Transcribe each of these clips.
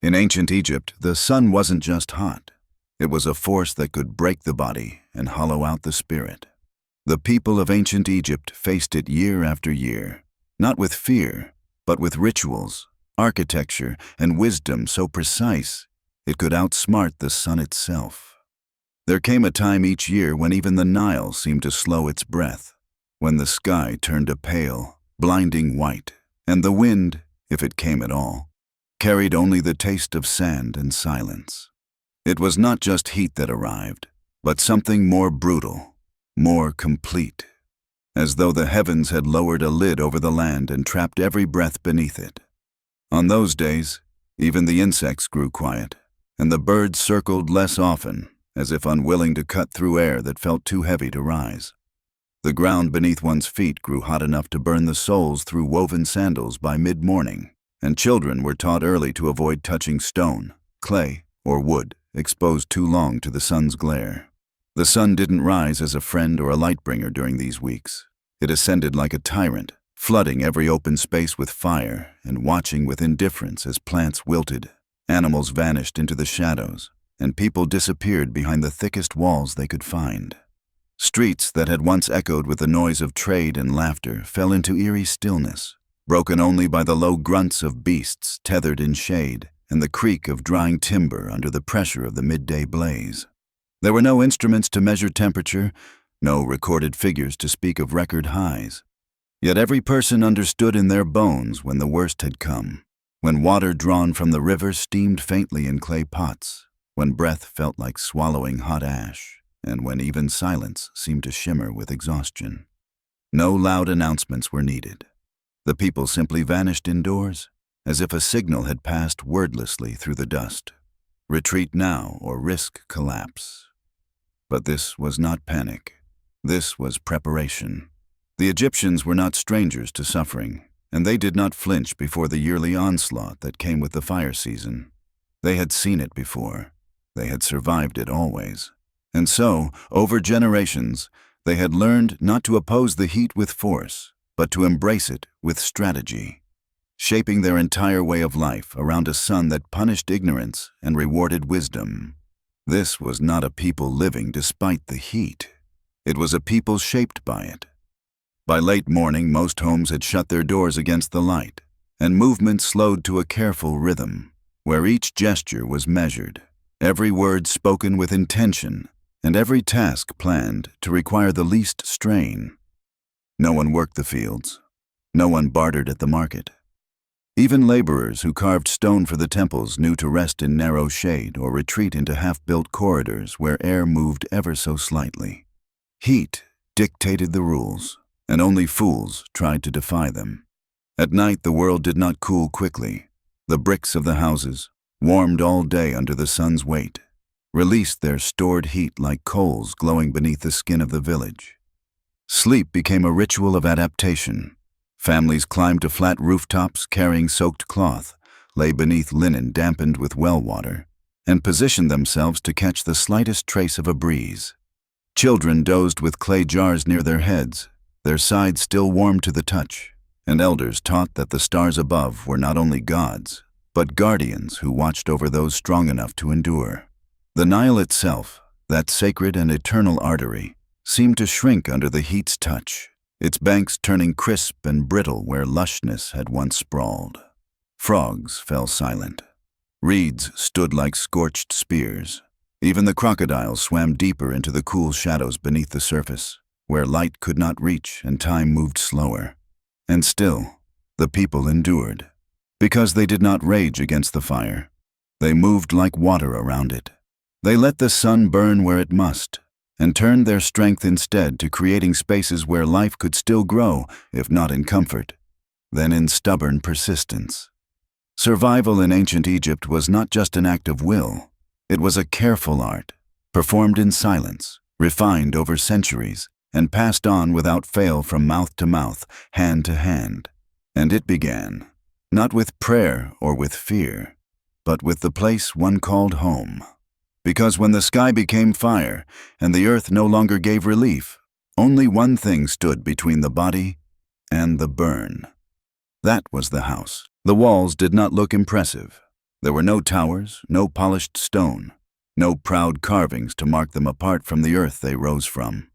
In ancient Egypt, the sun wasn't just hot. It was a force that could break the body and hollow out the spirit. The people of ancient Egypt faced it year after year, not with fear, but with rituals, architecture, and wisdom so precise it could outsmart the sun itself. There came a time each year when even the Nile seemed to slow its breath, when the sky turned a pale, blinding white, and the wind, if it came at all, carried only the taste of sand and silence. It was not just heat that arrived, but something more brutal, more complete, as though the heavens had lowered a lid over the land and trapped every breath beneath it. On those days, even the insects grew quiet, and the birds circled less often, as if unwilling to cut through air that felt too heavy to rise. The ground beneath one's feet grew hot enough to burn the soles through woven sandals by mid-morning, and children were taught early to avoid touching stone, clay, or wood exposed too long to the sun's glare. The sun didn't rise as a friend or a light-bringer during these weeks. It ascended like a tyrant, flooding every open space with fire and watching with indifference as plants wilted, animals vanished into the shadows, and people disappeared behind the thickest walls they could find. Streets that had once echoed with the noise of trade and laughter fell into eerie stillness, broken only by the low grunts of beasts tethered in shade and the creak of drying timber under the pressure of the midday blaze. There were no instruments to measure temperature, no recorded figures to speak of record highs. Yet every person understood in their bones when the worst had come, when water drawn from the river steamed faintly in clay pots, when breath felt like swallowing hot ash, and when even silence seemed to shimmer with exhaustion. No loud announcements were needed. The people simply vanished indoors, as if a signal had passed wordlessly through the dust. Retreat now or risk collapse. But this was not panic. This was preparation. The Egyptians were not strangers to suffering, and they did not flinch before the yearly onslaught that came with the fire season. They had seen it before. They had survived it always. And so, over generations, they had learned not to oppose the heat with force, but to embrace it with strategy, shaping their entire way of life around a sun that punished ignorance and rewarded wisdom. This was not a people living despite the heat. It was a people shaped by it. By late morning, most homes had shut their doors against the light, and movement slowed to a careful rhythm, where each gesture was measured, every word spoken with intention, and every task planned to require the least strain. No one worked the fields. No one bartered at the market. Even laborers who carved stone for the temples knew to rest in narrow shade or retreat into half-built corridors where air moved ever so slightly. Heat dictated the rules, and only fools tried to defy them. At night, the world did not cool quickly. The bricks of the houses, warmed all day under the sun's weight, released their stored heat like coals glowing beneath the skin of the village. Sleep became a ritual of adaptation. Families climbed to flat rooftops carrying soaked cloth, lay beneath linen dampened with well water, and positioned themselves to catch the slightest trace of a breeze. Children dozed with clay jars near their heads, their sides still warm to the touch, and elders taught that the stars above were not only gods, but guardians who watched over those strong enough to endure. The Nile itself, that sacred and eternal artery, seemed to shrink under the heat's touch, its banks turning crisp and brittle where lushness had once sprawled. Frogs fell silent. Reeds stood like scorched spears. Even the crocodiles swam deeper into the cool shadows beneath the surface, where light could not reach and time moved slower. And still, the people endured. Because they did not rage against the fire. They moved like water around it. They let the sun burn where it must, and turned their strength instead to creating spaces where life could still grow, if not in comfort, then in stubborn persistence. Survival in ancient Egypt was not just an act of will. It was a careful art, performed in silence, refined over centuries, and passed on without fail from mouth to mouth, hand to hand. And it began, not with prayer or with fear, but with the place one called home. Because when the sky became fire and the earth no longer gave relief, only one thing stood between the body and the burn. That was the house. The walls did not look impressive. There were no towers, no polished stone, no proud carvings to mark them apart from the earth they rose from.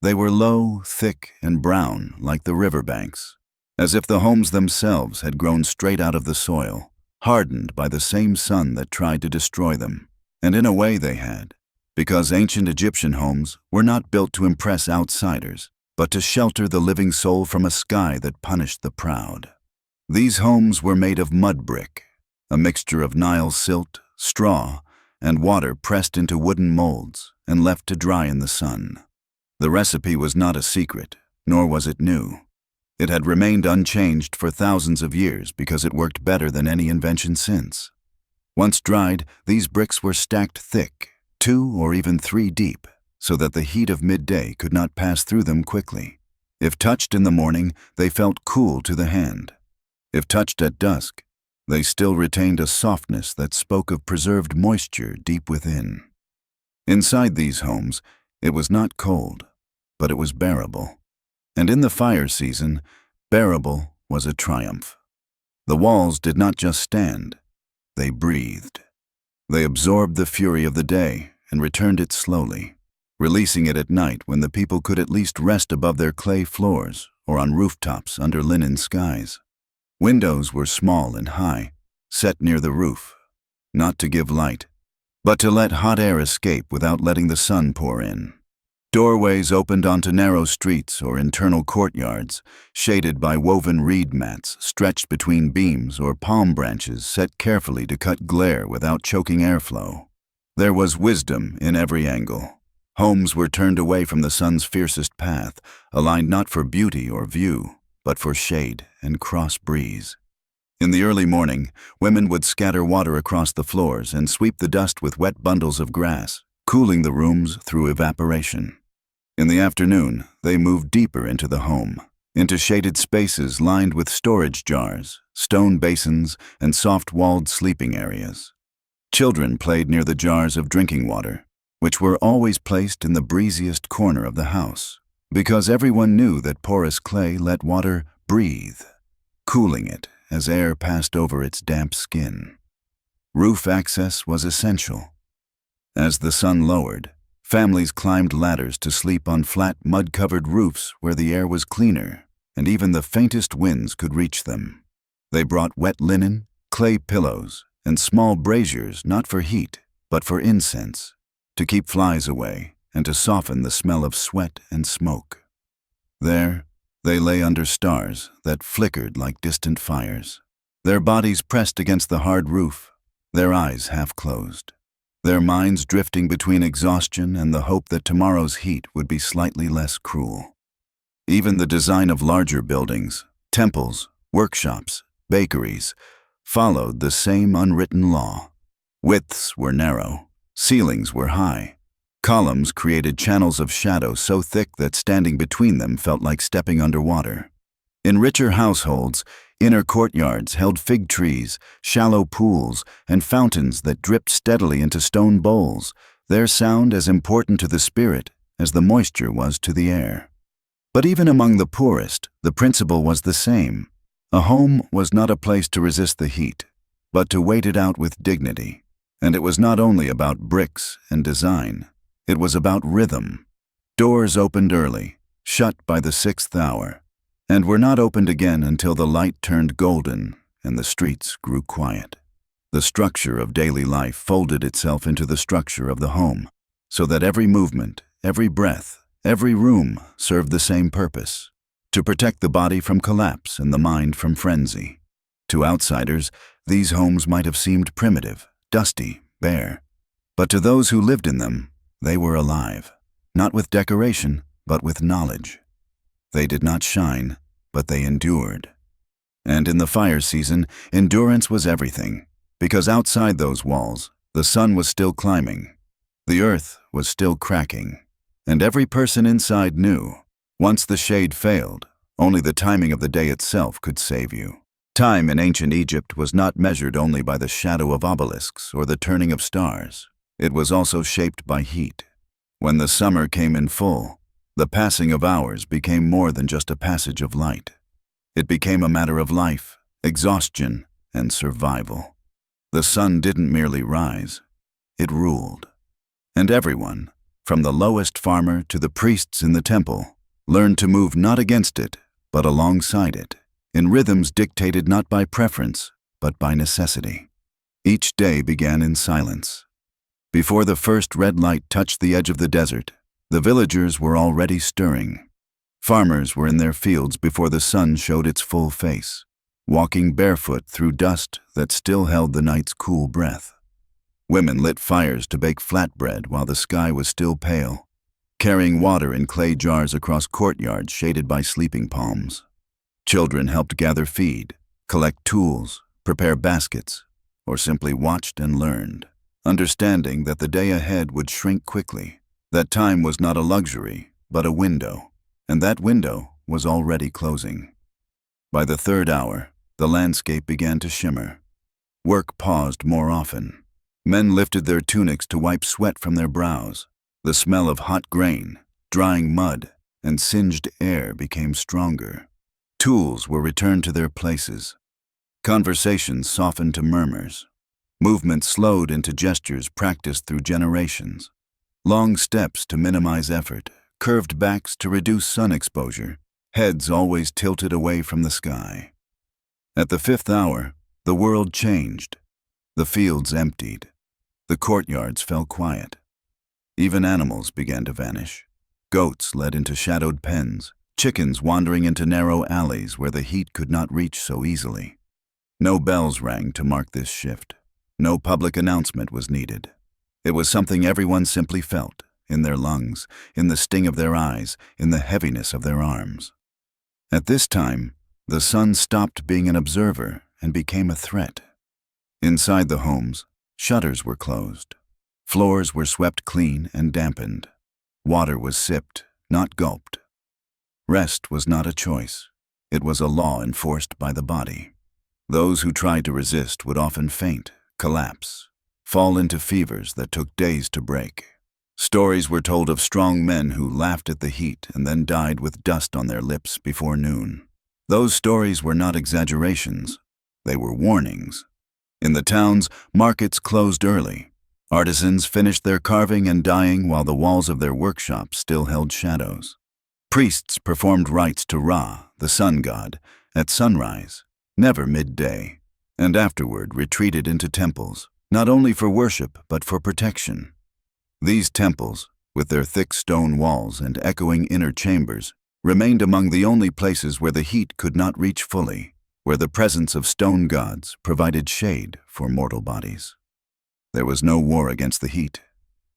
They were low, thick, and brown like the riverbanks, as if the homes themselves had grown straight out of the soil, hardened by the same sun that tried to destroy them. And in a way they had, because ancient Egyptian homes were not built to impress outsiders, but to shelter the living soul from a sky that punished the proud. These homes were made of mud brick, a mixture of Nile silt, straw, and water pressed into wooden molds and left to dry in the sun. The recipe was not a secret, nor was it new. It had remained unchanged for thousands of years because it worked better than any invention since. Once dried, these bricks were stacked thick, 2 or even 3 deep, so that the heat of midday could not pass through them quickly. If touched in the morning, they felt cool to the hand. If touched at dusk, they still retained a softness that spoke of preserved moisture deep within. Inside these homes, it was not cold, but it was bearable. And in the fire season, bearable was a triumph. The walls did not just stand, they breathed. They absorbed the fury of the day and returned it slowly, releasing it at night when the people could at least rest above their clay floors or on rooftops under linen skies. Windows were small and high, set near the roof, not to give light, but to let hot air escape without letting the sun pour in. Doorways opened onto narrow streets or internal courtyards, shaded by woven reed mats stretched between beams or palm branches set carefully to cut glare without choking airflow. There was wisdom in every angle. Homes were turned away from the sun's fiercest path, aligned not for beauty or view, but for shade and cross breeze. In the early morning, women would scatter water across the floors and sweep the dust with wet bundles of grass, cooling the rooms through evaporation. In the afternoon, they moved deeper into the home, into shaded spaces lined with storage jars, stone basins, and soft-walled sleeping areas. Children played near the jars of drinking water, which were always placed in the breeziest corner of the house, because everyone knew that porous clay let water breathe, cooling it as air passed over its damp skin. Roof access was essential. As the sun lowered, families climbed ladders to sleep on flat, mud-covered roofs where the air was cleaner, and even the faintest winds could reach them. They brought wet linen, clay pillows, and small braziers not for heat, but for incense, to keep flies away and to soften the smell of sweat and smoke. There, they lay under stars that flickered like distant fires, their bodies pressed against the hard roof, their eyes half closed, their minds drifting between exhaustion and the hope that tomorrow's heat would be slightly less cruel. Even the design of larger buildings, temples, workshops, bakeries, followed the same unwritten law. Widths were narrow, ceilings were high. Columns created channels of shadow so thick that standing between them felt like stepping underwater. In richer households, inner courtyards held fig trees, shallow pools, and fountains that dripped steadily into stone bowls, their sound as important to the spirit as the moisture was to the air. But even among the poorest, the principle was the same. A home was not a place to resist the heat, but to wait it out with dignity. And it was not only about bricks and design. It was about rhythm. Doors opened early, shut by the 6th hour, and were not opened again until the light turned golden and the streets grew quiet. The structure of daily life folded itself into the structure of the home, so that every movement, every breath, every room served the same purpose: to protect the body from collapse and the mind from frenzy. To outsiders, these homes might have seemed primitive, dusty, bare, but to those who lived in them, they were alive, not with decoration, but with knowledge. They did not shine, but they endured. And in the fire season, endurance was everything, because outside those walls, the sun was still climbing, the earth was still cracking, and every person inside knew, once the shade failed, only the timing of the day itself could save you. Time in ancient Egypt was not measured only by the shadow of obelisks or the turning of stars. It was also shaped by heat. When the summer came in full, the passing of hours became more than just a passage of light. It became a matter of life, exhaustion, and survival. The sun didn't merely rise, it ruled. And everyone, from the lowest farmer to the priests in the temple, learned to move not against it, but alongside it, in rhythms dictated not by preference, but by necessity. Each day began in silence. Before the first red light touched the edge of the desert, the villagers were already stirring. Farmers were in their fields before the sun showed its full face, walking barefoot through dust that still held the night's cool breath. Women lit fires to bake flatbread while the sky was still pale, carrying water in clay jars across courtyards shaded by sleeping palms. Children helped gather feed, collect tools, prepare baskets, or simply watched and learned, understanding that the day ahead would shrink quickly, that time was not a luxury, but a window, and that window was already closing. By the third hour, the landscape began to shimmer. Work paused more often. Men lifted their tunics to wipe sweat from their brows. The smell of hot grain, drying mud, and singed air became stronger. Tools were returned to their places. Conversations softened to murmurs. Movement slowed into gestures practiced through generations. Long steps to minimize effort, curved backs to reduce sun exposure, heads always tilted away from the sky. At the fifth hour, the world changed. The fields emptied. The courtyards fell quiet. Even animals began to vanish. Goats led into shadowed pens, chickens wandering into narrow alleys where the heat could not reach so easily. No bells rang to mark this shift. No public announcement was needed. It was something everyone simply felt, in their lungs, in the sting of their eyes, in the heaviness of their arms. At this time, the sun stopped being an observer and became a threat. Inside the homes, shutters were closed. Floors were swept clean and dampened. Water was sipped, not gulped. Rest was not a choice. It was a law enforced by the body. Those who tried to resist would often faint, collapse, fall into fevers that took days to break. Stories were told of strong men who laughed at the heat and then died with dust on their lips before noon. Those stories were not exaggerations. They were warnings. In the towns, markets closed early. Artisans finished their carving and dyeing while the walls of their workshops still held shadows. Priests performed rites to Ra, the sun god, at sunrise, never midday, and afterward retreated into temples, not only for worship but for protection. These temples, with their thick stone walls and echoing inner chambers, remained among the only places where the heat could not reach fully, where the presence of stone gods provided shade for mortal bodies. There was no war against the heat,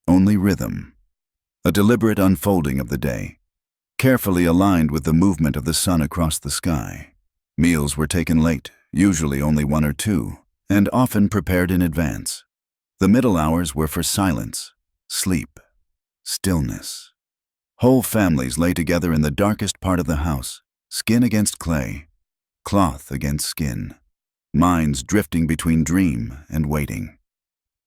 only rhythm, a deliberate unfolding of the day, carefully aligned with the movement of the sun across the sky. Meals were taken late, usually only one or two, and often prepared in advance. The middle hours were for silence, sleep, stillness. Whole families lay together in the darkest part of the house, skin against clay, cloth against skin, minds drifting between dream and waiting.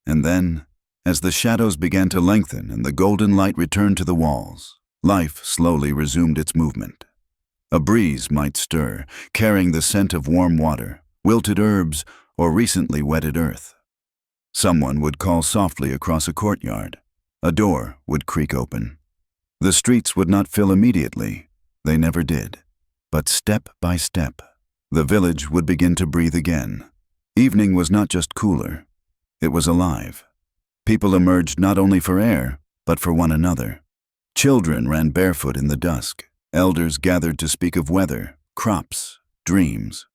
And then, as the shadows began to lengthen and the golden light returned to the walls, life slowly resumed its movement. A breeze might stir, carrying the scent of warm water, wilted herbs, or recently wetted earth. Someone would call softly across a courtyard. A door would creak open. The streets would not fill immediately. They never did. But step by step, the village would begin to breathe again. Evening was not just cooler. It was alive. People emerged not only for air, but for one another. Children ran barefoot in the dusk. Elders gathered to speak of weather, crops, dreams.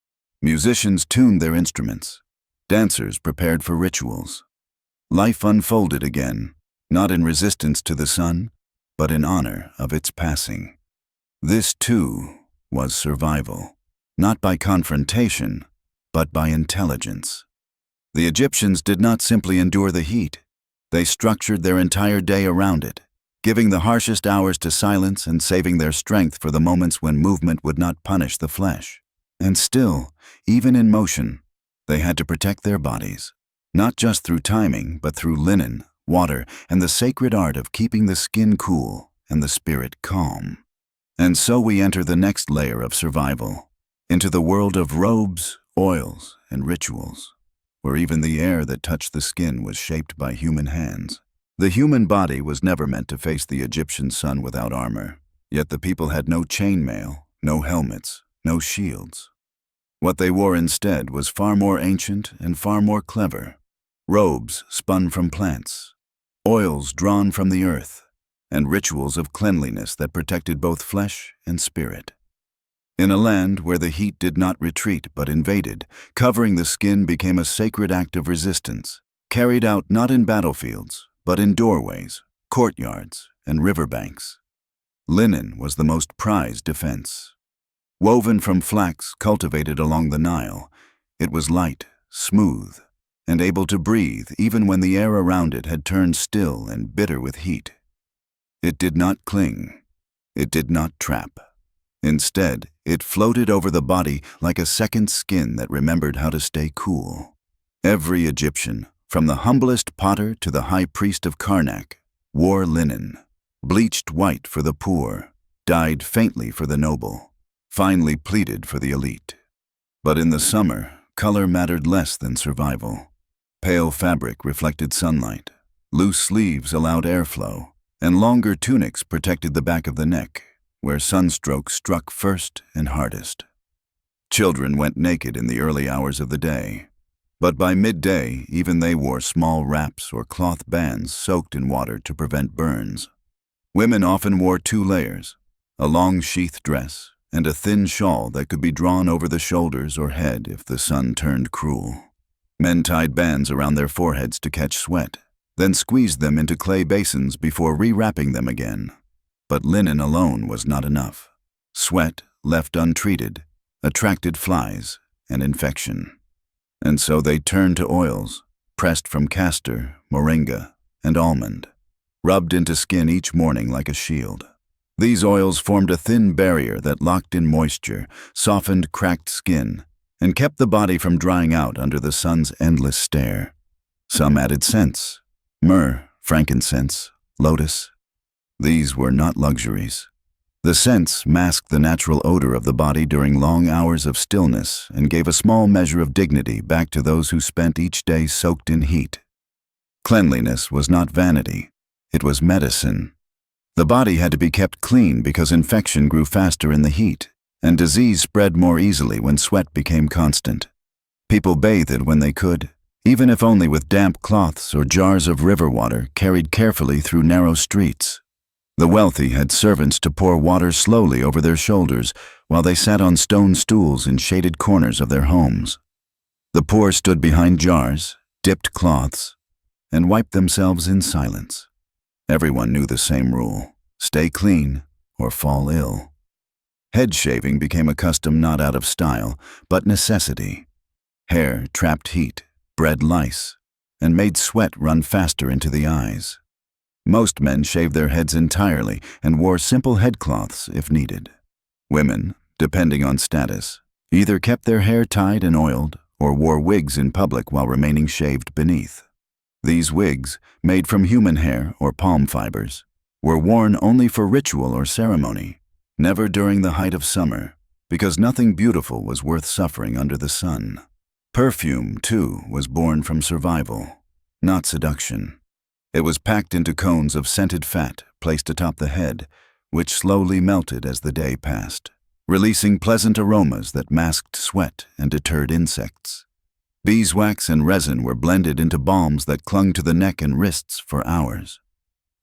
Musicians tuned their instruments. Dancers prepared for rituals. Life unfolded again, not in resistance to the sun, but in honor of its passing. This, too, was survival, not by confrontation, but by intelligence. The Egyptians did not simply endure the heat. They structured their entire day around it, giving the harshest hours to silence and saving their strength for the moments when movement would not punish the flesh. And still, even in motion, they had to protect their bodies, not just through timing, but through linen, water, and the sacred art of keeping the skin cool and the spirit calm. And so we enter the next layer of survival, into the world of robes, oils, and rituals. where even the air that touched the skin was shaped by human hands. The human body was never meant to face the Egyptian sun without armor, yet the people had no chainmail, no helmets, no shields. What they wore instead was far more ancient and far more clever. Robes spun from plants, oils drawn from the earth, and rituals of cleanliness that protected both flesh and spirit. In a land where the heat did not retreat but invaded, covering the skin became a sacred act of resistance, carried out not in battlefields, but in doorways, courtyards, and riverbanks. Linen was the most prized defense. Woven from flax cultivated along the Nile, it was light, smooth, and able to breathe even when the air around it had turned still and bitter with heat. It did not cling. It did not trap. Instead, it floated over the body like a second skin that remembered how to stay cool. Every Egyptian, from the humblest potter to the high priest of Karnak, wore linen, bleached white for the poor, dyed faintly for the noble, finely pleated for the elite. But in the summer, color mattered less than survival. Pale fabric reflected sunlight, loose sleeves allowed airflow, and longer tunics protected the back of the neck, where sunstroke struck first and hardest. Children went naked in the early hours of the day, but by midday even they wore small wraps or cloth bands soaked in water to prevent burns. Women often wore 2 layers, a long sheath dress and a thin shawl that could be drawn over the shoulders or head if the sun turned cruel. Men tied bands around their foreheads to catch sweat, then squeezed them into clay basins before re-wrapping them again. But linen alone was not enough. Sweat, left untreated, attracted flies and infection. And so they turned to oils, pressed from castor, moringa, and almond, rubbed into skin each morning like a shield. These oils formed a thin barrier that locked in moisture, softened cracked skin, and kept the body from drying out under the sun's endless stare. Some added scents: myrrh, frankincense, lotus. These were not luxuries. The scents masked the natural odor of the body during long hours of stillness and gave a small measure of dignity back to those who spent each day soaked in heat. Cleanliness was not vanity. It was medicine. The body had to be kept clean because infection grew faster in the heat, and disease spread more easily when sweat became constant. People bathed when they could, even if only with damp cloths or jars of river water carried carefully through narrow streets. The wealthy had servants to pour water slowly over their shoulders while they sat on stone stools in shaded corners of their homes. The poor stood behind jars, dipped cloths, and wiped themselves in silence. Everyone knew the same rule: stay clean or fall ill. Head shaving became a custom not out of style, but necessity. Hair trapped heat, bred lice, and made sweat run faster into the eyes. Most men shaved their heads entirely and wore simple headcloths if needed. Women, depending on status, either kept their hair tied and oiled or wore wigs in public while remaining shaved beneath. These wigs, made from human hair or palm fibers, were worn only for ritual or ceremony, never during the height of summer, because nothing beautiful was worth suffering under the sun. Perfume, too, was born from survival, not seduction. It was packed into cones of scented fat placed atop the head, which slowly melted as the day passed, releasing pleasant aromas that masked sweat and deterred insects. Beeswax and resin were blended into balms that clung to the neck and wrists for hours.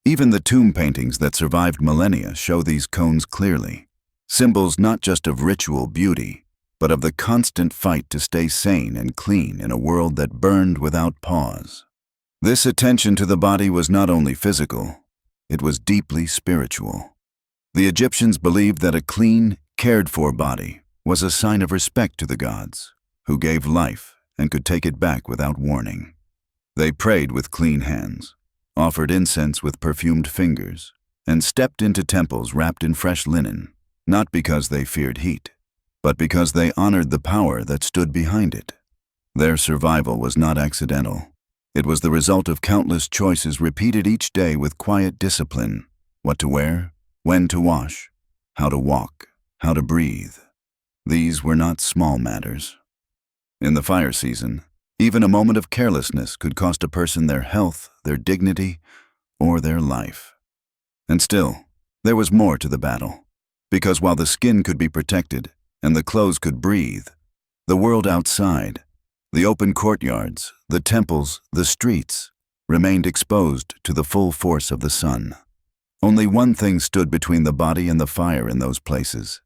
Even the tomb paintings that survived millennia show these cones clearly, symbols not just of ritual beauty, but of the constant fight to stay sane and clean in a world that burned without pause. This attention to the body was not only physical, it was deeply spiritual. The Egyptians believed that a clean, cared-for body was a sign of respect to the gods, who gave life and could take it back without warning. They prayed with clean hands, offered incense with perfumed fingers, and stepped into temples wrapped in fresh linen, not because they feared heat, but because they honored the power that stood behind it. Their survival was not accidental. It was the result of countless choices repeated each day with quiet discipline: what to wear, when to wash, how to walk, how to breathe. These were not small matters. In the fire season, Even a moment of carelessness could cost a person their health, their dignity, or their life. And still, there was more to the battle. Because while the skin could be protected and the clothes could breathe, the world outside, the open courtyards, the temples, the streets, remained exposed to the full force of the sun. Only one thing stood between the body and the fire in those places: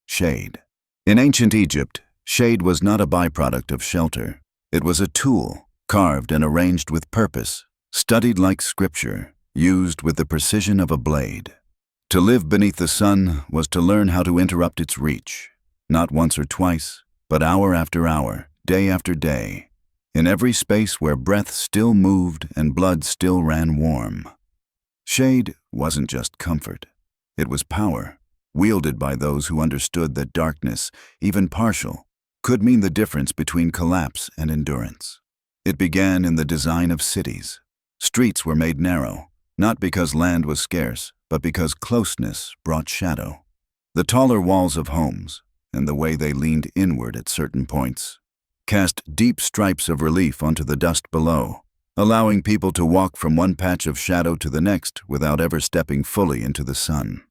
shade. In ancient Egypt, shade was not a byproduct of shelter. It was a tool, carved and arranged with purpose, studied like scripture, used with the precision of a blade. To live beneath the sun was to learn how to interrupt its reach, not once or twice, but hour after hour, day after day, in every space where breath still moved and blood still ran warm. Shade wasn't just comfort. It was power, wielded by those who understood that darkness, even partial, could mean the difference between collapse and endurance. It began in the design of cities. Streets were made narrow, not because land was scarce, but because closeness brought shadow. The taller walls of homes, and the way they leaned inward at certain points, cast deep stripes of relief onto the dust below, allowing people to walk from one patch of shadow to the next without ever stepping fully into the sun.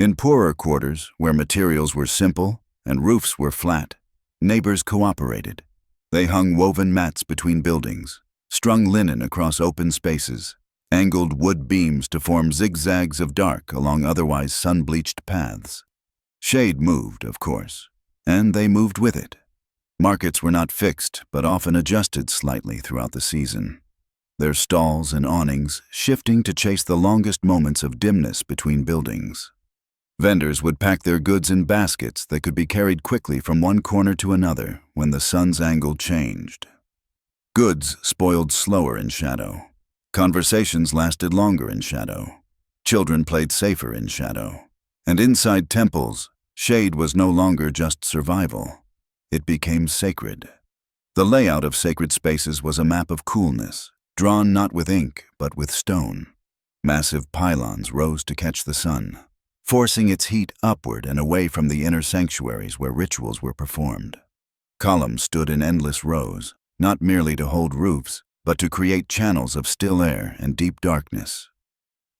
In poorer quarters, where materials were simple and roofs were flat, neighbors cooperated. They hung woven mats between buildings, strung linen across open spaces, angled wood beams to form zigzags of dark along otherwise sun-bleached paths. Shade moved, of course, and they moved with it. Markets were not fixed, but often adjusted slightly throughout the season, their stalls and awnings shifting to chase the longest moments of dimness between buildings. Vendors would pack their goods in baskets that could be carried quickly from one corner to another when the sun's angle changed. Goods spoiled slower in shadow. Conversations lasted longer in shadow. Children played safer in shadow. And inside temples, shade was no longer just survival. It became sacred. The layout of sacred spaces was a map of coolness, drawn not with ink, but with stone. Massive pylons rose to catch the sun, forcing its heat upward and away from the inner sanctuaries where rituals were performed. Columns stood in endless rows, not merely to hold roofs, but to create channels of still air and deep darkness.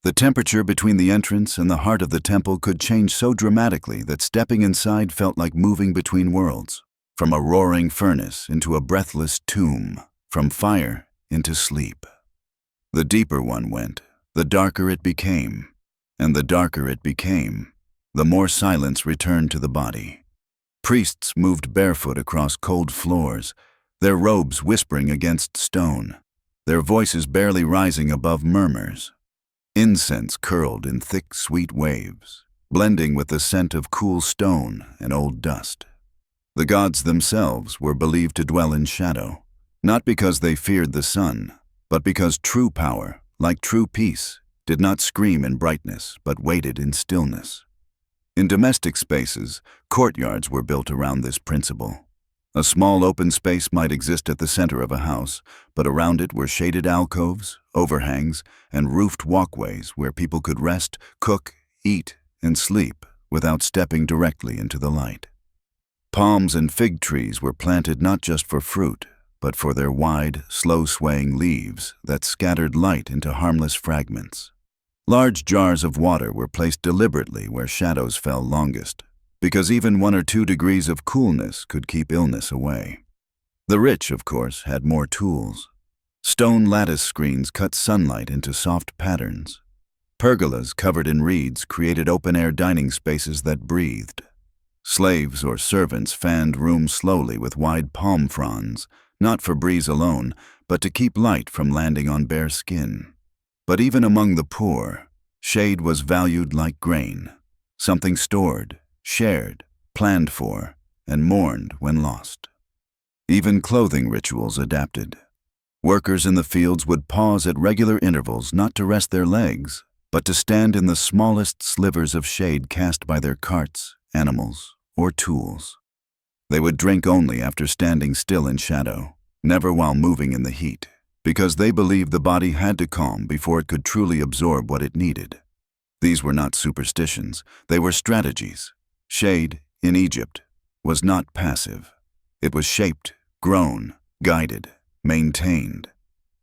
The temperature between the entrance and the heart of the temple could change so dramatically that stepping inside felt like moving between worlds, from a roaring furnace into a breathless tomb, from fire into sleep. The deeper one went, the darker it became, and the darker it became, the more silence returned to the body. Priests moved barefoot across cold floors, their robes whispering against stone, their voices barely rising above murmurs. Incense curled in thick, sweet waves, blending with the scent of cool stone and old dust. The gods themselves were believed to dwell in shadow, not because they feared the sun, but because true power, like true peace, did not scream in brightness, but waited in stillness. In domestic spaces, courtyards were built around this principle. A small open space might exist at the center of a house, but around it were shaded alcoves, overhangs, and roofed walkways where people could rest, cook, eat, and sleep without stepping directly into the light. Palms and fig trees were planted not just for fruit, but for their wide, slow-swaying leaves that scattered light into harmless fragments. Large jars of water were placed deliberately where shadows fell longest, because even 1 or 2 degrees of coolness could keep illness away. The rich, of course, had more tools. Stone lattice screens cut sunlight into soft patterns. Pergolas covered in reeds created open-air dining spaces that breathed. Slaves or servants fanned rooms slowly with wide palm fronds, not for breeze alone, but to keep light from landing on bare skin. But even among the poor, shade was valued like grain, something stored, shared, planned for, and mourned when lost. Even clothing rituals adapted. Workers in the fields would pause at regular intervals not to rest their legs, but to stand in the smallest slivers of shade cast by their carts, animals, or tools. They would drink only after standing still in shadow, never while moving in the heat, because they believed the body had to calm before it could truly absorb what it needed. These were not superstitions, they were strategies. Shade, in Egypt, was not passive. It was shaped, grown, guided. maintained.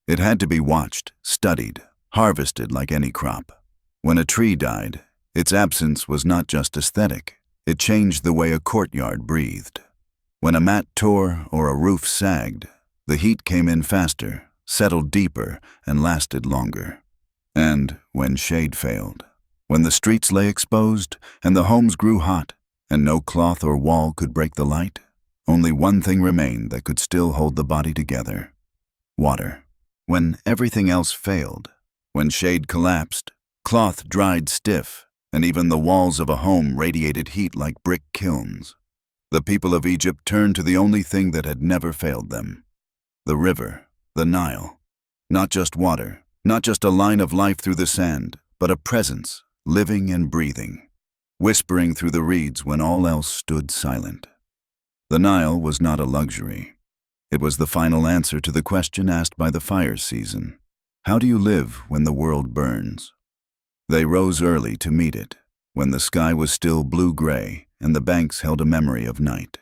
It had to be watched, studied, harvested like any crop. When a tree died, its absence was not just aesthetic. It changed the way a courtyard breathed. When a mat tore or a roof sagged, the heat came in faster, settled deeper, and lasted longer. And when shade failed, when the streets lay exposed and the homes grew hot, and no cloth or wall could break the light, only one thing remained that could still hold the body together: water. When everything else failed, when shade collapsed, cloth dried stiff, and even the walls of a home radiated heat like brick kilns, the people of Egypt turned to the only thing that had never failed them: the river, the Nile. Not just water, not just a line of life through the sand, but a presence, living and breathing, whispering through the reeds when all else stood silent. The Nile was not a luxury. It was the final answer to the question asked by the fire season: how do you live when the world burns? They rose early to meet it, when the sky was still blue-gray and the banks held a memory of night.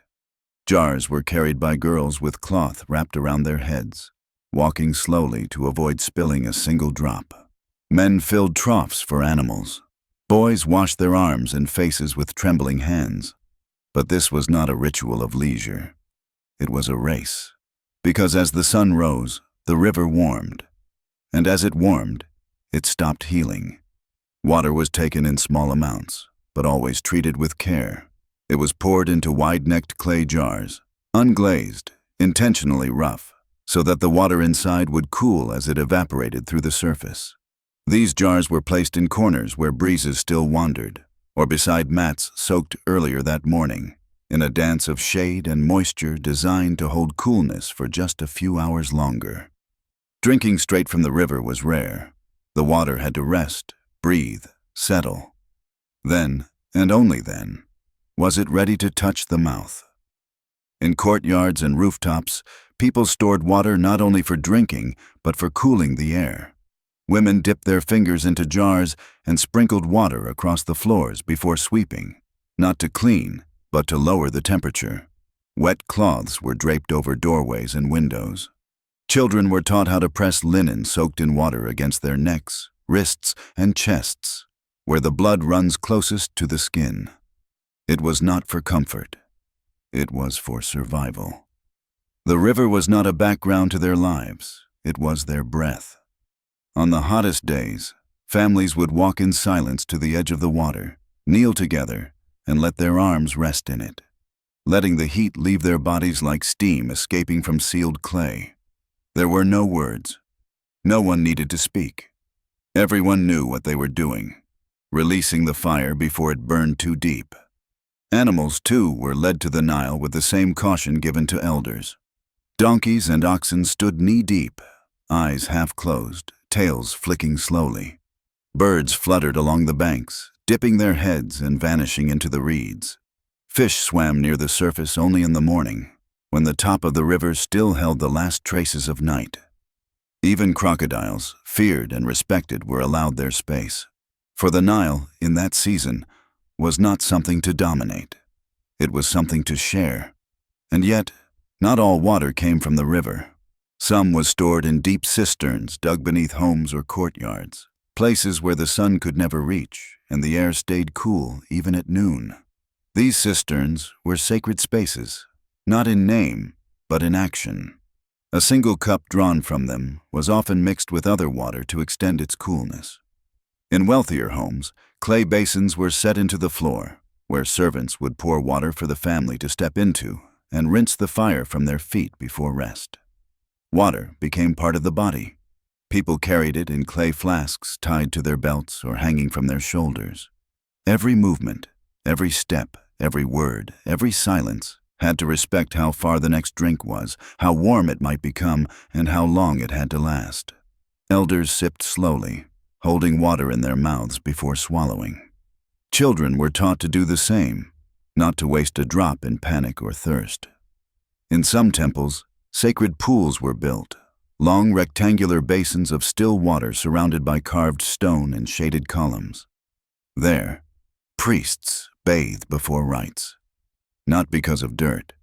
Jars were carried by girls with cloth wrapped around their heads, walking slowly to avoid spilling a single drop. Men filled troughs for animals. Boys washed their arms and faces with trembling hands. But this was not a ritual of leisure. It was a race. Because as the sun rose, the river warmed. And as it warmed, it stopped healing. Water was taken in small amounts, but always treated with care. It was poured into wide-necked clay jars, unglazed, intentionally rough, so that the water inside would cool as it evaporated through the surface. These jars were placed in corners where breezes still wandered, or beside mats soaked earlier that morning, in a dance of shade and moisture designed to hold coolness for just a few hours longer. Drinking straight from the river was rare. The water had to rest, breathe, settle. Then, and only then, was it ready to touch the mouth. In courtyards and rooftops, people stored water not only for drinking, but for cooling the air. Women dipped their fingers into jars and sprinkled water across the floors before sweeping, not to clean, but to lower the temperature. Wet cloths were draped over doorways and windows. Children were taught how to press linen soaked in water against their necks, wrists, and chests, where the blood runs closest to the skin. It was not for comfort. It was for survival. The river was not a background to their lives. It was their breath. On the hottest days, families would walk in silence to the edge of the water, kneel together, and let their arms rest in it, letting the heat leave their bodies like steam escaping from sealed clay. There were no words. No one needed to speak. Everyone knew what they were doing, releasing the fire before it burned too deep. Animals, too, were led to the Nile with the same caution given to elders. Donkeys and oxen stood knee-deep, eyes half-closed, tails flicking slowly. Birds fluttered along the banks, dipping their heads and vanishing into the reeds. Fish swam near the surface only in the morning, when the top of the river still held the last traces of night. Even crocodiles, feared and respected, were allowed their space. For the Nile, in that season, was not something to dominate. It was something to share. And yet, not all water came from the river. Some was stored in deep cisterns dug beneath homes or courtyards, places where the sun could never reach and the air stayed cool even at noon. These cisterns were sacred spaces, not in name, but in action. A single cup drawn from them was often mixed with other water to extend its coolness. In wealthier homes, clay basins were set into the floor, where servants would pour water for the family to step into and rinse the fire from their feet before rest. Water became part of the body. People carried it in clay flasks tied to their belts or hanging from their shoulders. Every movement, every step, every word, every silence had to respect how far the next drink was, how warm it might become, and how long it had to last. Elders sipped slowly, holding water in their mouths before swallowing. Children were taught to do the same, not to waste a drop in panic or thirst. In some temples, sacred pools were built, long rectangular basins of still water surrounded by carved stone and shaded columns. There, priests bathed before rites, not because of dirt,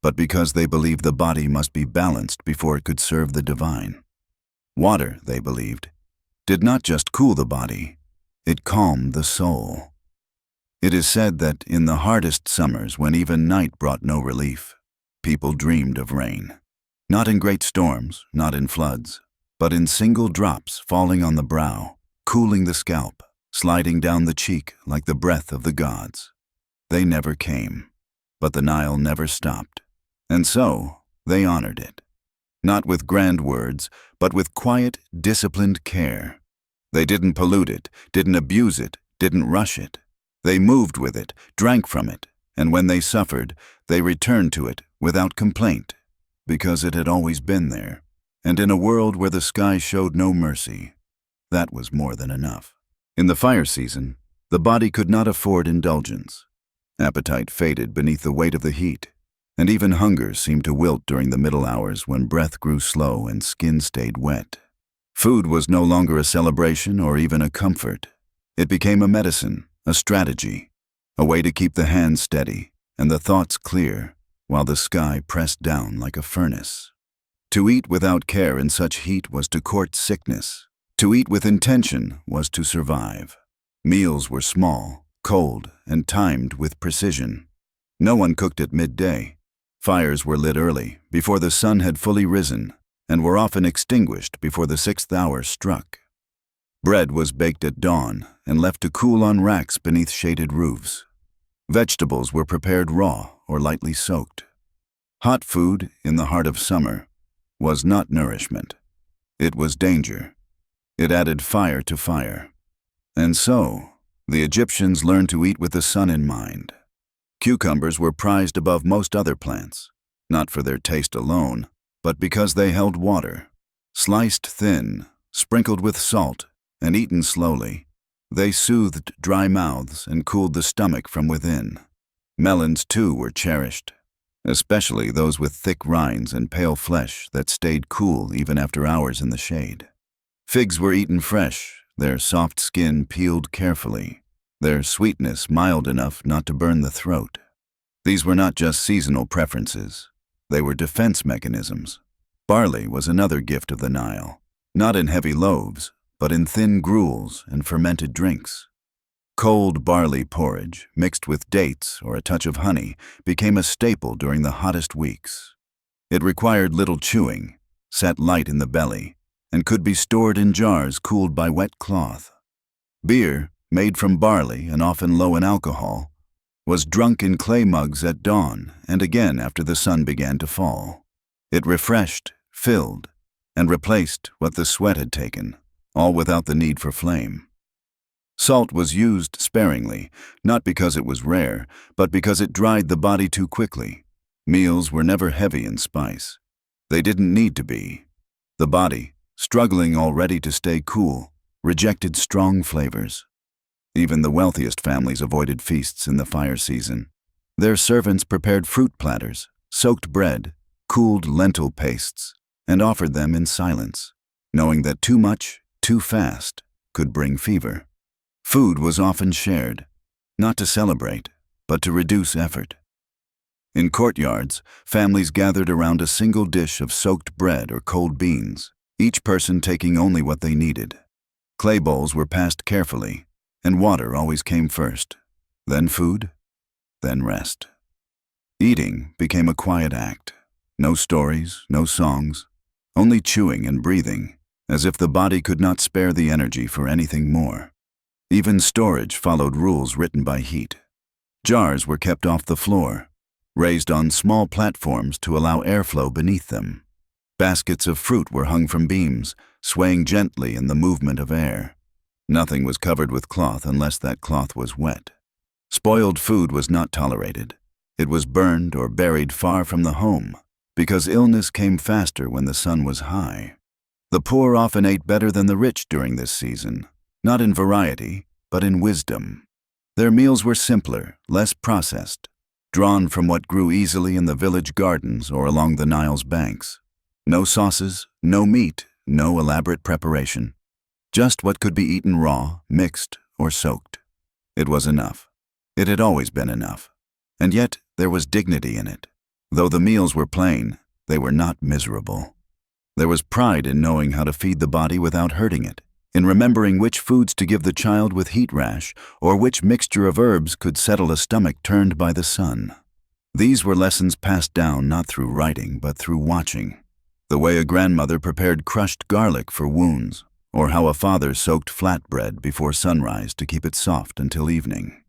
but because they believed the body must be balanced before it could serve the divine. Water, they believed, did not just cool the body, it calmed the soul. It is said that in the hardest summers, when even night brought no relief, people dreamed of rain. Not in great storms, not in floods, but in single drops falling on the brow, cooling the scalp, sliding down the cheek like the breath of the gods. They never came, but the Nile never stopped, and so they honored it. Not with grand words, but with quiet, disciplined care. They didn't pollute it, didn't abuse it, didn't rush it. They moved with it, drank from it, and when they suffered, they returned to it without complaint, because it had always been there, and in a world where the sky showed no mercy, that was more than enough. In the fire season, the body could not afford indulgence. Appetite faded beneath the weight of the heat, and even hunger seemed to wilt during the middle hours when breath grew slow and skin stayed wet. Food was no longer a celebration or even a comfort. It became a medicine, a strategy, a way to keep the hands steady and the thoughts clear while the sky pressed down like a furnace. To eat without care in such heat was to court sickness. To eat with intention was to survive. Meals were small, cold, and timed with precision. No one cooked at midday. Fires were lit early, before the sun had fully risen, and were often extinguished before the 6th hour struck. Bread was baked at dawn and left to cool on racks beneath shaded roofs. Vegetables were prepared raw or lightly soaked. Hot food, in the heart of summer, was not nourishment. It was danger. It added fire to fire. And so, the Egyptians learned to eat with the sun in mind. Cucumbers were prized above most other plants, not for their taste alone, but because they held water. Sliced thin, sprinkled with salt, and eaten slowly, they soothed dry mouths and cooled the stomach from within. Melons, too, were cherished, especially those with thick rinds and pale flesh that stayed cool even after hours in the shade. Figs were eaten fresh, their soft skin peeled carefully, their sweetness mild enough not to burn the throat. These were not just seasonal preferences. They were defense mechanisms. Barley was another gift of the Nile, not in heavy loaves, but in thin gruels and fermented drinks. Cold barley porridge, mixed with dates or a touch of honey, became a staple during the hottest weeks. It required little chewing, sat light in the belly, and could be stored in jars cooled by wet cloth. Beer, made from barley and often low in alcohol, was drunk in clay mugs at dawn and again after the sun began to fall. It refreshed, filled, and replaced what the sweat had taken, all without the need for flame. Salt was used sparingly, not because it was rare, but because it dried the body too quickly. Meals were never heavy in spice. They didn't need to be. The body, struggling already to stay cool, rejected strong flavors. Even the wealthiest families avoided feasts in the fire season. Their servants prepared fruit platters, soaked bread, cooled lentil pastes, and offered them in silence, knowing that too much, too fast, could bring fever. Food was often shared, not to celebrate, but to reduce effort. In courtyards, families gathered around a single dish of soaked bread or cold beans, each person taking only what they needed. Clay bowls were passed carefully, and water always came first, then food, then rest. Eating became a quiet act. No stories, no songs, only chewing and breathing, as if the body could not spare the energy for anything more. Even storage followed rules written by heat. Jars were kept off the floor, raised on small platforms to allow airflow beneath them. Baskets of fruit were hung from beams, swaying gently in the movement of air. Nothing was covered with cloth unless that cloth was wet. Spoiled food was not tolerated. It was burned or buried far from the home, because illness came faster when the sun was high. The poor often ate better than the rich during this season, not in variety, but in wisdom. Their meals were simpler, less processed, drawn from what grew easily in the village gardens or along the Nile's banks. No sauces, no meat, no elaborate preparation. Just what could be eaten raw, mixed, or soaked. It was enough. It had always been enough. And yet there was dignity in it. Though the meals were plain, they were not miserable. There was pride in knowing how to feed the body without hurting it, in remembering which foods to give the child with heat rash, or which mixture of herbs could settle a stomach turned by the sun. These were lessons passed down not through writing, but through watching. The way a grandmother prepared crushed garlic for wounds, or how a father soaked flatbread before sunrise to keep it soft until evening.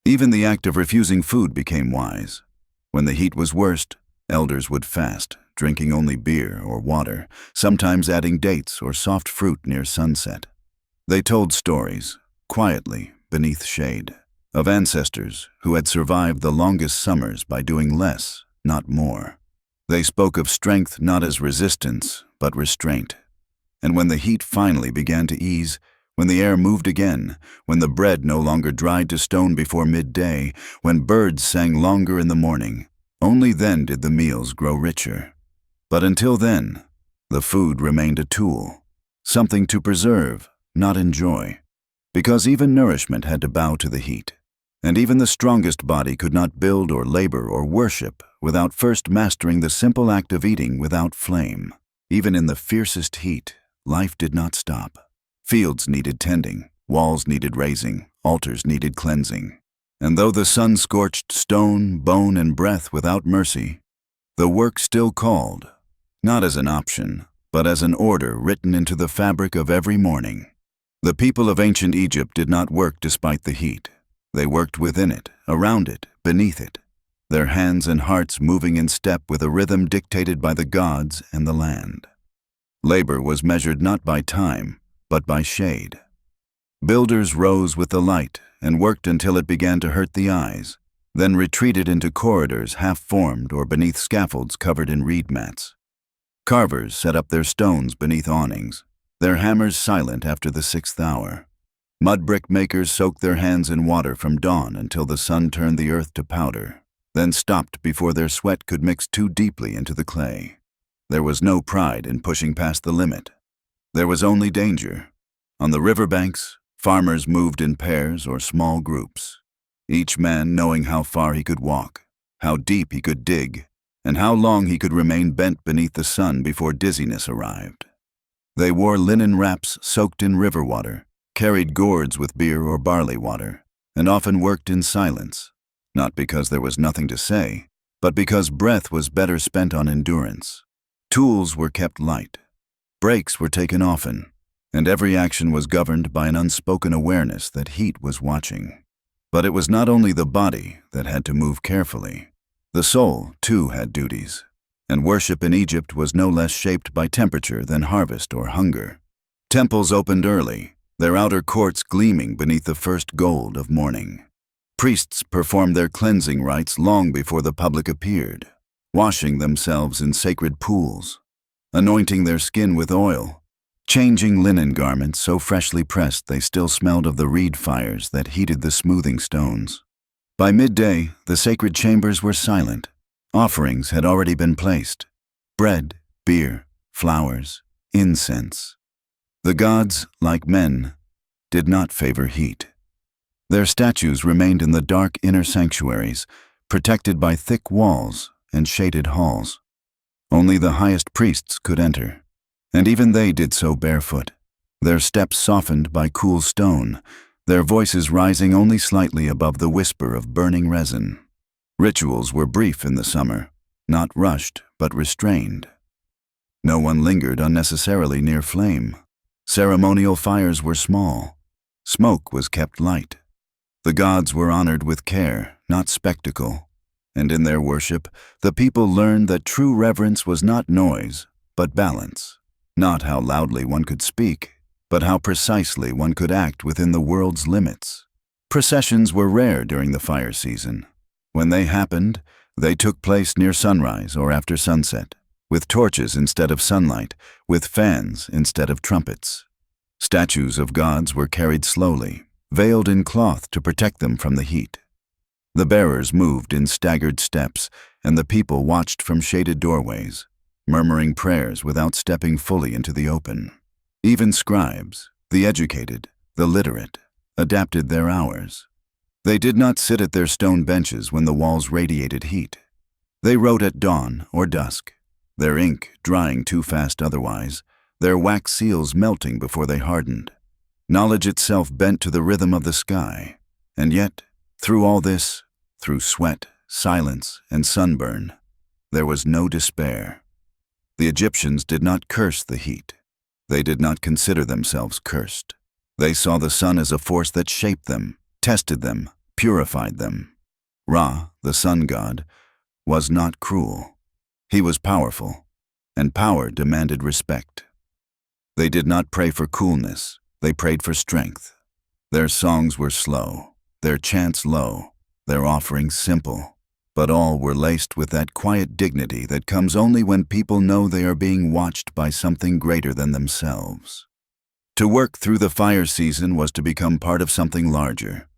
Even the act of refusing food became wise. When the heat was worst, elders would fast, drinking only beer or water, sometimes adding dates or soft fruit near sunset. They told stories, quietly, beneath shade, of ancestors who had survived the longest summers by doing less, not more. They spoke of strength not as resistance, but restraint. And when the heat finally began to ease, when the air moved again, when the bread no longer dried to stone before midday, when birds sang longer in the morning, only then did the meals grow richer. But until then, the food remained a tool, something to preserve, not enjoy, because even nourishment had to bow to the heat, and even the strongest body could not build or labor or worship without first mastering the simple act of eating without flame. Even in the fiercest heat, life did not stop. Fields needed tending, walls needed raising, altars needed cleansing. And though the sun scorched stone, bone, and breath without mercy, the work still called, not as an option, but as an order written into the fabric of every morning. The people of ancient Egypt did not work despite the heat. They worked within it, around it, beneath it, their hands and hearts moving in step with a rhythm dictated by the gods and the land. Labor was measured not by time, but by shade. Builders rose with the light and worked until it began to hurt the eyes, then retreated into corridors half-formed or beneath scaffolds covered in reed mats. Carvers set up their stones beneath awnings, their hammers silent after the 6th hour. Mud brick makers soaked their hands in water from dawn until the sun turned the earth to powder, then stopped before their sweat could mix too deeply into the clay. There was no pride in pushing past the limit. There was only danger. On the riverbanks, farmers moved in pairs or small groups, each man knowing how far he could walk, how deep he could dig, and how long he could remain bent beneath the sun before dizziness arrived. They wore linen wraps soaked in river water, carried gourds with beer or barley water, and often worked in silence, not because there was nothing to say, but because breath was better spent on endurance. Tools were kept light. Breaks were taken often, and every action was governed by an unspoken awareness that heat was watching. But it was not only the body that had to move carefully. The soul, too, had duties, and worship in Egypt was no less shaped by temperature than harvest or hunger. Temples opened early, their outer courts gleaming beneath the first gold of morning. Priests performed their cleansing rites long before the public appeared, washing themselves in sacred pools, anointing their skin with oil, changing linen garments so freshly pressed they still smelled of the reed fires that heated the smoothing stones. By midday, the sacred chambers were silent. Offerings had already been placed: bread, beer, flowers, incense. The gods, like men, did not favor heat. Their statues remained in the dark inner sanctuaries, protected by thick walls and shaded halls. Only the highest priests could enter, and even they did so barefoot, their steps softened by cool stone, their voices rising only slightly above the whisper of burning resin. Rituals were brief in the summer, not rushed but restrained. No one lingered unnecessarily near flame. Ceremonial fires were small. Smoke was kept light. The gods were honored with care, not spectacle. And in their worship, the people learned that true reverence was not noise, but balance. Not how loudly one could speak, but how precisely one could act within the world's limits. Processions were rare during the fire season. When they happened, they took place near sunrise or after sunset, with torches instead of sunlight, with fans instead of trumpets. Statues of gods were carried slowly, veiled in cloth to protect them from the heat. The bearers moved in staggered steps, and the people watched from shaded doorways, murmuring prayers without stepping fully into the open. Even scribes, the educated, the literate, adapted their hours. They did not sit at their stone benches when the walls radiated heat. They wrote at dawn or dusk, their ink drying too fast otherwise, their wax seals melting before they hardened. Knowledge itself bent to the rhythm of the sky. And yet, through all this, through sweat, silence, and sunburn, there was no despair. The Egyptians did not curse the heat. They did not consider themselves cursed. They saw the sun as a force that shaped them, tested them, purified them. Ra, the sun god, was not cruel. He was powerful, and power demanded respect. They did not pray for coolness, they prayed for strength. Their songs were slow, their chants low, their offerings simple, but all were laced with that quiet dignity that comes only when people know they are being watched by something greater than themselves. To work through the fire season was to become part of something larger,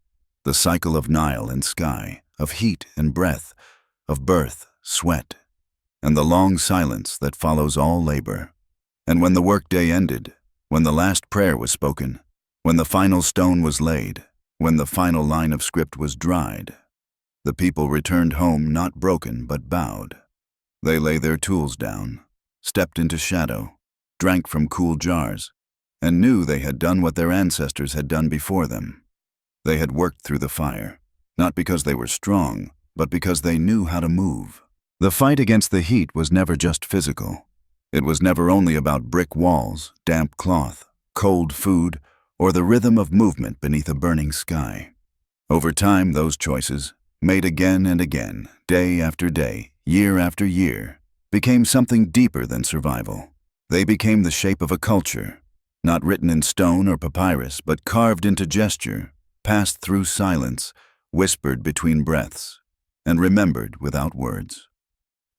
the cycle of Nile and sky, of heat and breath, of birth, sweat, and the long silence that follows all labor. And when the workday ended, when the last prayer was spoken, when the final stone was laid, when the final line of script was dried, the people returned home not broken but bowed. They lay their tools down, stepped into shadow, drank from cool jars, and knew they had done what their ancestors had done before them. They had worked through the fire, not because they were strong, but because they knew how to move. The fight against the heat was never just physical. It was never only about brick walls, damp cloth, cold food, or the rhythm of movement beneath a burning sky. Over time, those choices, made again and again, day after day, year after year, became something deeper than survival. They became the shape of a culture, not written in stone or papyrus, but carved into gesture, passed through silence, whispered between breaths, and remembered without words.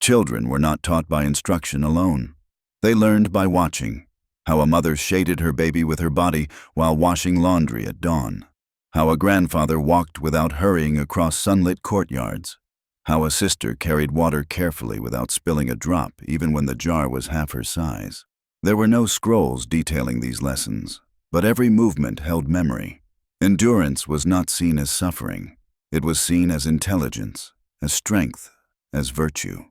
Children were not taught by instruction alone. They learned by watching, how a mother shaded her baby with her body while washing laundry at dawn, how a grandfather walked without hurrying across sunlit courtyards, how a sister carried water carefully without spilling a drop even when the jar was half her size. There were no scrolls detailing these lessons, but every movement held memory. Endurance was not seen as suffering. It was seen as intelligence, as strength, as virtue.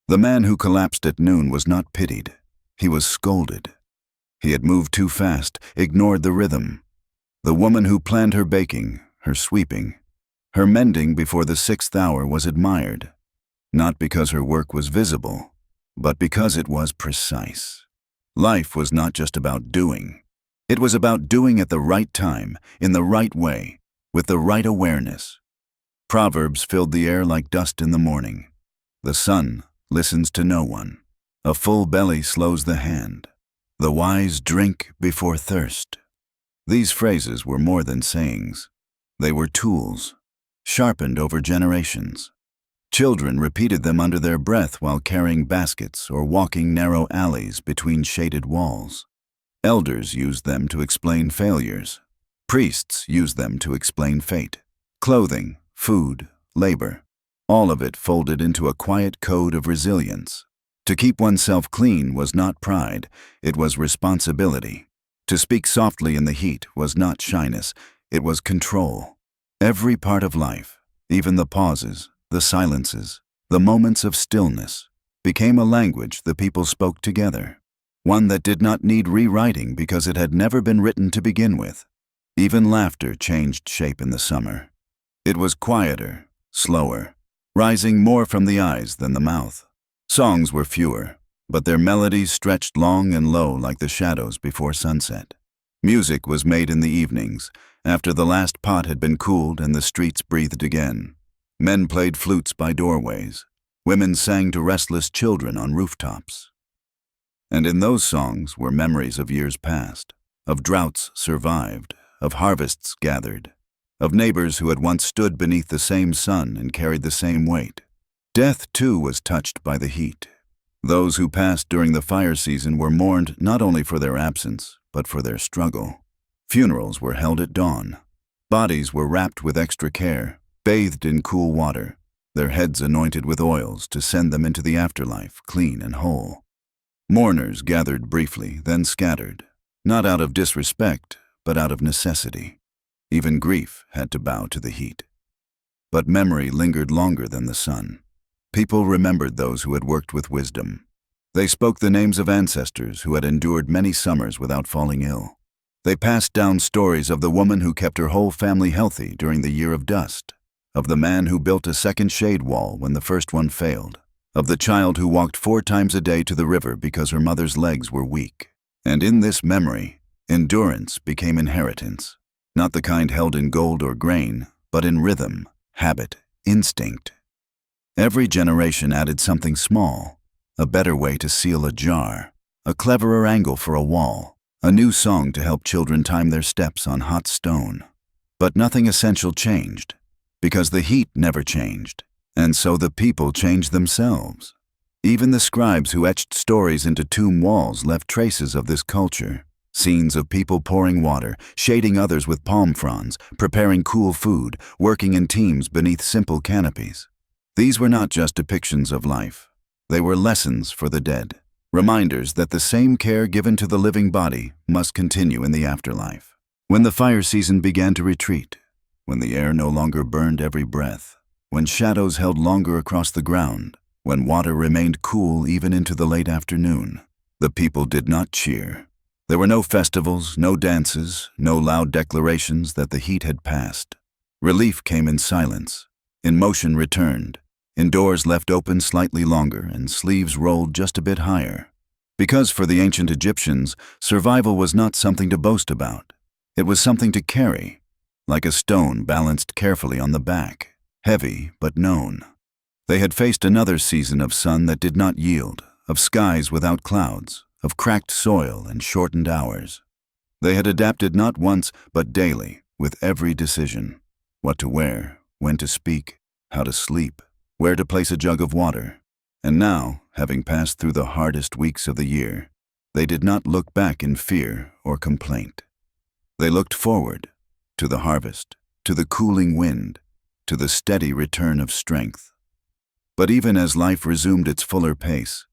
The man who collapsed at noon was not pitied. He was scolded. He had moved too fast, ignored the rhythm. The woman who planned her baking, her sweeping, her mending before the 6th hour was admired, not because her work was visible, but because it was precise. Life was not just about doing. It was about doing at the right time, in the right way, with the right awareness. Proverbs filled the air like dust in the morning. The sun listens to no one. A full belly slows the hand. The wise drink before thirst. These phrases were more than sayings. They were tools, sharpened over generations. Children repeated them under their breath while carrying baskets or walking narrow alleys between shaded walls. Elders used them to explain failures. Priests used them to explain fate. Clothing, food, labor, all of it folded into a quiet code of resilience. To keep oneself clean was not pride, it was responsibility. To speak softly in the heat was not shyness, it was control. Every part of life, even the pauses, the silences, the moments of stillness, became a language the people spoke together. One that did not need rewriting because it had never been written to begin with. Even laughter changed shape in the summer. It was quieter, slower, rising more from the eyes than the mouth. Songs were fewer, but their melodies stretched long and low like the shadows before sunset. Music was made in the evenings, after the last pot had been cooled and the streets breathed again. Men played flutes by doorways. Women sang to restless children on rooftops. And in those songs were memories of years past, of droughts survived, of harvests gathered, of neighbors who had once stood beneath the same sun and carried the same weight. Death, too, was touched by the heat. Those who passed during the fire season were mourned not only for their absence, but for their struggle. Funerals were held at dawn. Bodies were wrapped with extra care, bathed in cool water, their heads anointed with oils to send them into the afterlife clean and whole. Mourners gathered briefly, then scattered, not out of disrespect, but out of necessity. Even grief had to bow to the heat. But memory lingered longer than the sun. People remembered those who had worked with wisdom. They spoke the names of ancestors who had endured many summers without falling ill. They passed down stories of the woman who kept her whole family healthy during the year of dust, of the man who built a second shade wall when the first one failed, of the child who walked 4 times a day to the river because her mother's legs were weak. And in this memory, endurance became inheritance, not the kind held in gold or grain, but in rhythm, habit, instinct. Every generation added something small, a better way to seal a jar, a cleverer angle for a wall, a new song to help children time their steps on hot stone. But nothing essential changed, because the heat never changed, and so the people changed themselves. Even the scribes who etched stories into tomb walls left traces of this culture. Scenes of people pouring water, shading others with palm fronds, preparing cool food, working in teams beneath simple canopies. These were not just depictions of life. They were lessons for the dead, reminders that the same care given to the living body must continue in the afterlife. When the fire season began to retreat, when the air no longer burned every breath, when shadows held longer across the ground, when water remained cool even into the late afternoon, the people did not cheer. There were no festivals, no dances, no loud declarations that the heat had passed. Relief came in silence. Emotion returned. Doors left open slightly longer and sleeves rolled just a bit higher. Because for the ancient Egyptians, survival was not something to boast about. It was something to carry, like a stone balanced carefully on the back, heavy but known. They had faced another season of sun that did not yield, of skies without clouds, of cracked soil and shortened hours. They had adapted not once, but daily, with every decision. What to wear, when to speak, how to sleep, where to place a jug of water. And now, having passed through the hardest weeks of the year, they did not look back in fear or complaint. They looked forward, to the harvest, to the cooling wind, to the steady return of strength. But even as life resumed its fuller pace,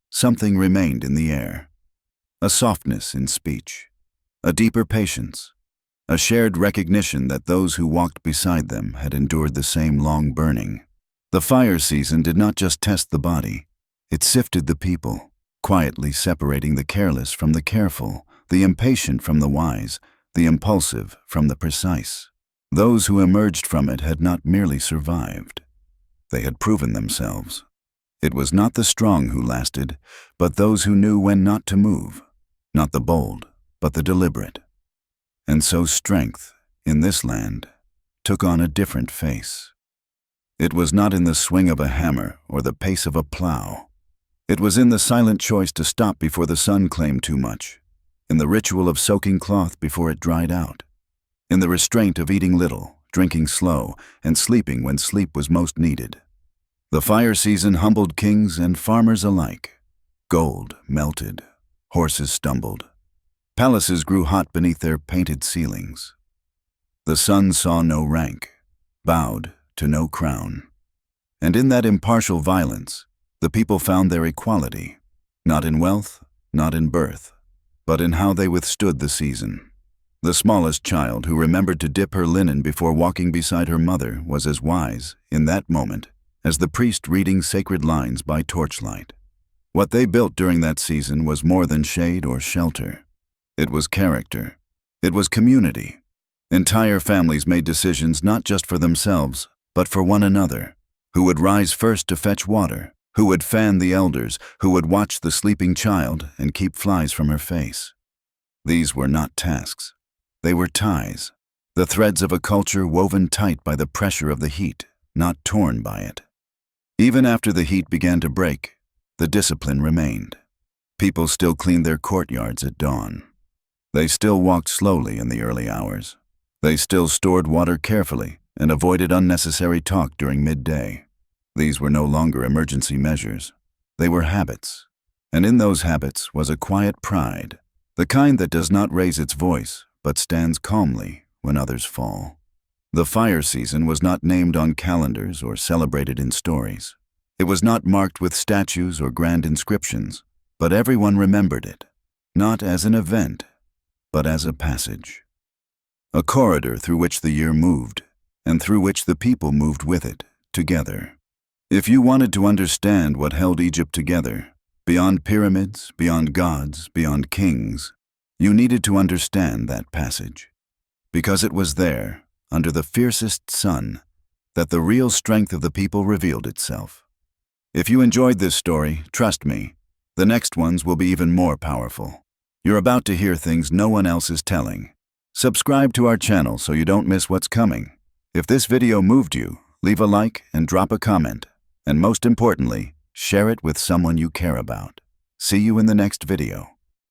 something remained in the air. A softness in speech, a deeper patience, a shared recognition that those who walked beside them had endured the same long burning. The fire season did not just test the body, it sifted the people, quietly separating the careless from the careful, the impatient from the wise, the impulsive from the precise. Those who emerged from it had not merely survived. They had proven themselves. It was not the strong who lasted, but those who knew when not to move, not the bold, but the deliberate. And so strength, in this land, took on a different face. It was not in the swing of a hammer or the pace of a plow. It was in the silent choice to stop before the sun claimed too much, in the ritual of soaking cloth before it dried out, in the restraint of eating little, drinking slow, and sleeping when sleep was most needed. The fire season humbled kings and farmers alike. Gold melted, horses stumbled, palaces grew hot beneath their painted ceilings. The sun saw no rank, bowed to no crown. And in that impartial violence, the people found their equality, not in wealth, not in birth, but in how they withstood the season. The smallest child who remembered to dip her linen before walking beside her mother was as wise, in that moment, as the priest reading sacred lines by torchlight. What they built during that season was more than shade or shelter. It was character. It was community. Entire families made decisions not just for themselves, but for one another. Who would rise first to fetch water? Who would fan the elders? Who would watch the sleeping child and keep flies from her face? These were not tasks. They were ties, the threads of a culture woven tight by the pressure of the heat, not torn by it. Even after the heat began to break, the discipline remained. People still cleaned their courtyards at dawn. They still walked slowly in the early hours. They still stored water carefully and avoided unnecessary talk during midday. These were no longer emergency measures. They were habits. And in those habits was a quiet pride, the kind that does not raise its voice, but stands calmly when others fall. The fire season was not named on calendars or celebrated in stories. It was not marked with statues or grand inscriptions, but everyone remembered it, not as an event, but as a passage. A corridor through which the year moved, and through which the people moved with it, together. If you wanted to understand what held Egypt together, beyond pyramids, beyond gods, beyond kings, you needed to understand that passage. Because it was there, under the fiercest sun, that the real strength of the people revealed itself. If you enjoyed this story, trust me, the next ones will be even more powerful. You're about to hear things no one else is telling. Subscribe to our channel so you don't miss what's coming. If this video moved you, leave a like and drop a comment. And most importantly, share it with someone you care about. See you in the next video.